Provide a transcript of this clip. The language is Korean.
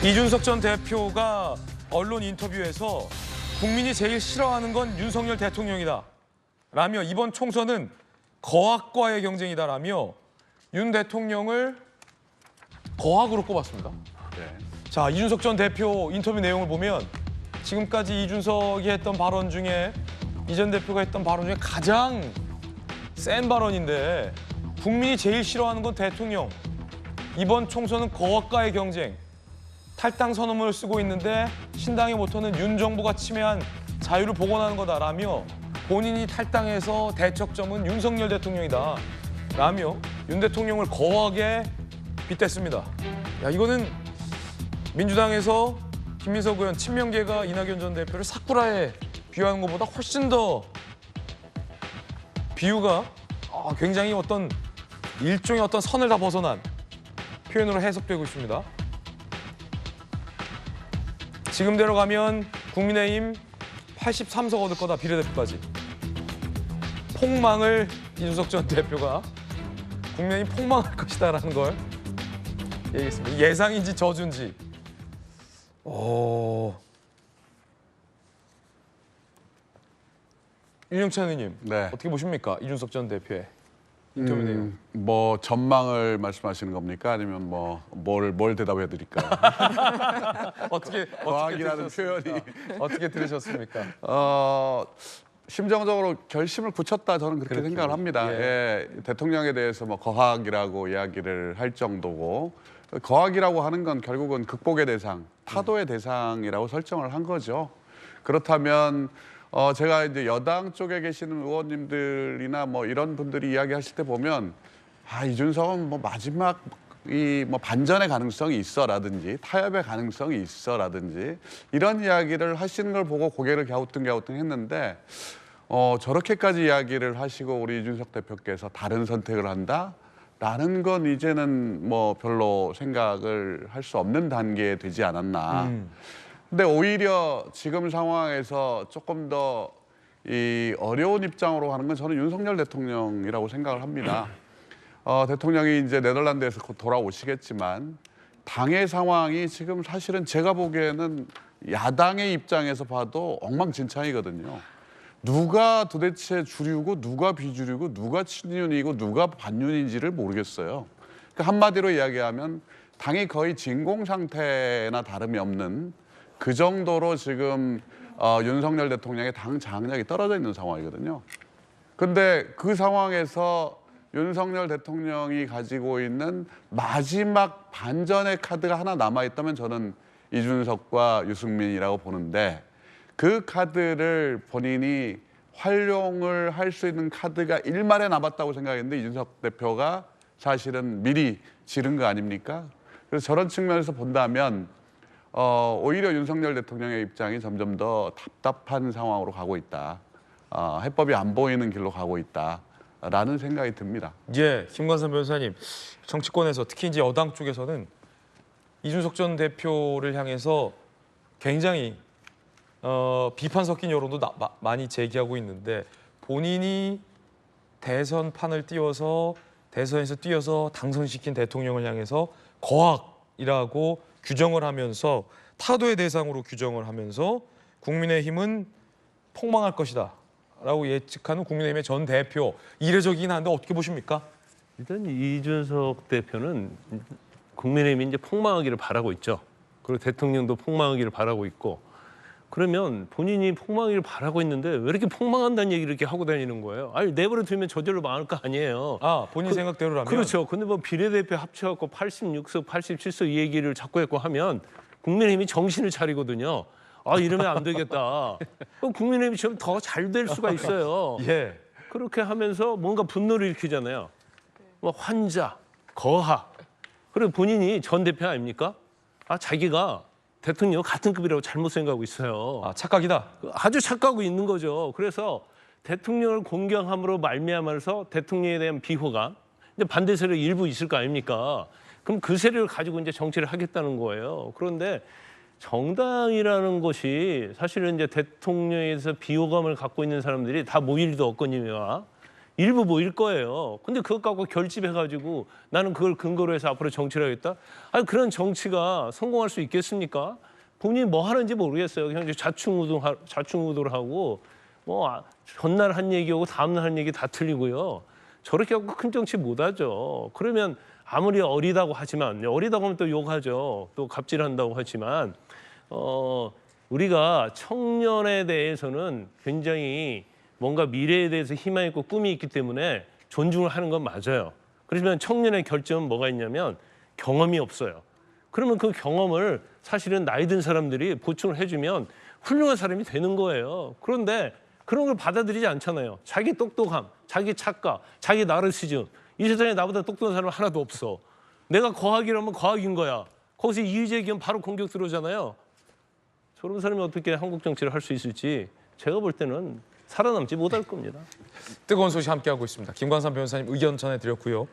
이준석 전 대표가 언론 인터뷰에서 국민이 제일 싫어하는 건 윤석열 대통령이다 라며 이번 총선은 거학과의 경쟁이다라며 윤 대통령을 거학으로 꼽았습니다. 네. 자, 이준석 전 대표 인터뷰 내용을 보면 지금까지 이준석이 했던 발언 중에 이 전 대표가 했던 발언 중에 가장 센 발언인데 국민이 제일 싫어하는 건 대통령. 이번 총선은 거학과의 경쟁. 탈당 선언문을 쓰고 있는데 신당의 모토는 윤 정부가 침해한 자유를 복원하는 거다라며 본인이 탈당해서 대척점은 윤석열 대통령이다 라며 윤 대통령을 거하게 빗댔습니다. 야, 이거는 민주당에서 김민석 의원 친명계가 이낙연 전 대표를 사쿠라에 비유하는 것보다 훨씬 더 비유가 굉장히 어떤 일종의 어떤 선을 다 벗어난 표현으로 해석되고 있습니다. 지금대로 가면 국민의힘 83석 얻을 거다, 비례대표까지. 폭망을 이준석 전 대표가 국민의힘 폭망할 것이다라는 걸 얘기했습니다. 예상인지 저주인지. 윤영찬 의원님, 네. 어떻게 보십니까? 이준석 전 대표의 인터뷰 내용. 뭐 전망을 말씀하시는 겁니까? 아니면 뭘 대답해 드릴까요? 어떻게 과학이라는 들으셨습니까? 표현이 어떻게 들으셨습니까? 심정적으로 결심을 굳혔다, 저는 그렇게 생각을 합니다. 예, 대통령에 대해서 뭐 거학이라고 이야기를 할 정도고, 거학이라고 하는 건 결국은 극복의 대상, 타도의 대상이라고 설정을 한 거죠. 그렇다면 제가 이제 여당 쪽에 계시는 의원님들이나 뭐 이런 분들이 이야기하실 때 보면 이준석은 뭐 마지막 뭐 반전의 가능성이 있어라든지 타협의 가능성이 있어라든지 이런 이야기를 하시는 걸 보고 고개를 갸우뚱갸우뚱했는데 저렇게까지 이야기를 하시고 우리 이준석 대표께서 다른 선택을 한다라는 건 이제는 뭐 별로 생각을 할 수 없는 단계에 되지 않았나. 근데 오히려 지금 상황에서 조금 더 이 어려운 입장으로 가는 건 저는 윤석열 대통령이라고 생각을 합니다. 대통령이 이제 네덜란드에서 곧 돌아오시겠지만 당의 상황이 지금 사실은 제가 보기에는 야당의 입장에서 봐도 엉망진창이거든요. 누가 도대체 주류고 누가 비주류고 누가 친윤이고 누가 반윤인지를 모르겠어요. 그러니까 한마디로 이야기하면 당이 거의 진공 상태나 다름이 없는 그 정도로 지금 윤석열 대통령의 당 장악력이 떨어져 있는 상황이거든요. 근데 그 상황에서 윤석열 대통령이 가지고 있는 마지막 반전의 카드가 하나 남아있다면 저는 이준석과 유승민이라고 보는데 그 카드를 본인이 활용을 할 수 있는 카드가 일말에 남았다고 생각했는데 이준석 대표가 사실은 미리 지른 거 아닙니까? 그래서 저런 측면에서 본다면 오히려 윤석열 대통령의 입장이 점점 더 답답한 상황으로 가고 있다. 해법이 안 보이는 길로 가고 있다라는 생각이 듭니다. 예, 김관삼 변호사님, 정치권에서 특히 이제 여당 쪽에서는 이준석 전 대표를 향해서 굉장히 비판 섞인 여론도 많이 제기하고 있는데 본인이 대선판을 띄워서 대선에서 뛰어서 당선시킨 대통령을 향해서 거학이라고 규정을 하면서 타도의 대상으로 규정을 하면서 국민의힘은 폭망할 것이다 라고 예측하는 국민의힘의 전 대표, 이례적이긴 한데 어떻게 보십니까? 일단 이준석 대표는 국민의힘이 이제 폭망하기를 바라고 있죠. 그리고 대통령도 폭망하기를 바라고 있고, 그러면 본인이 폭망하기를 바라고 있는데 왜 이렇게 폭망한다는 얘기를 이렇게 하고 다니는 거예요? 아니, 내버려 두면 저절로 망할 거 아니에요. 본인 생각대로라면. 그렇죠. 근데 뭐 비례대표 합쳐갖고 86석, 87석 이 얘기를 자꾸 했고 하면 국민의힘이 정신을 차리거든요. 이러면 안 되겠다. 그럼 국민의힘이 좀 더 잘 될 수가 있어요. 예. 그렇게 하면서 뭔가 분노를 일으키잖아요. 뭐 환자, 거학. 그리고 본인이 전 대표 아닙니까? 자기가 대통령 같은 급이라고 잘못 생각하고 있어요. 착각이다. 아주 착각하고 있는 거죠. 그래서 대통령을 공경함으로 말미암아서 대통령에 대한 비호감, 이제 반대 세력 일부 있을 거 아닙니까? 그럼 그 세력을 가지고 이제 정치를 하겠다는 거예요. 그런데 정당이라는 것이 사실은 이제 대통령에서 비호감을 갖고 있는 사람들이 다 모일도 없거니와 일부 모일 거예요. 근데 그것 갖고 결집해가지고 나는 그걸 근거로 해서 앞으로 정치를 하겠다? 아니 그런 정치가 성공할 수 있겠습니까? 본인이 뭐 하는지 모르겠어요. 그냥 이제 좌충우돌 하고 뭐 전날 한 얘기하고 다음날 한 얘기 다 틀리고요. 저렇게 하고 큰 정치 못하죠. 그러면 아무리 어리다고 하지만 어리다고 하면 또 욕하죠. 또 갑질한다고 하지만 우리가 청년에 대해서는 굉장히 뭔가 미래에 대해서 희망이 있고 꿈이 있기 때문에 존중을 하는 건 맞아요. 그렇지만 청년의 결점은 뭐가 있냐면 경험이 없어요. 그러면 그 경험을 사실은 나이 든 사람들이 보충을 해주면 훌륭한 사람이 되는 거예요. 그런데 그런 걸 받아들이지 않잖아요. 자기 똑똑함, 자기 착각, 자기 나르시즘. 이 세상에 나보다 똑똑한 사람 하나도 없어. 내가 거학이라면 거학인 거야. 거기서 이의제 기하면 바로 공격 들어오잖아요. 저런 사람이 어떻게 한국 정치를 할 수 있을지 제가 볼 때는 살아남지 못할 겁니다. 뜨거운 소식 함께하고 있습니다. 김광삼 변호사님 의견 전해드렸고요.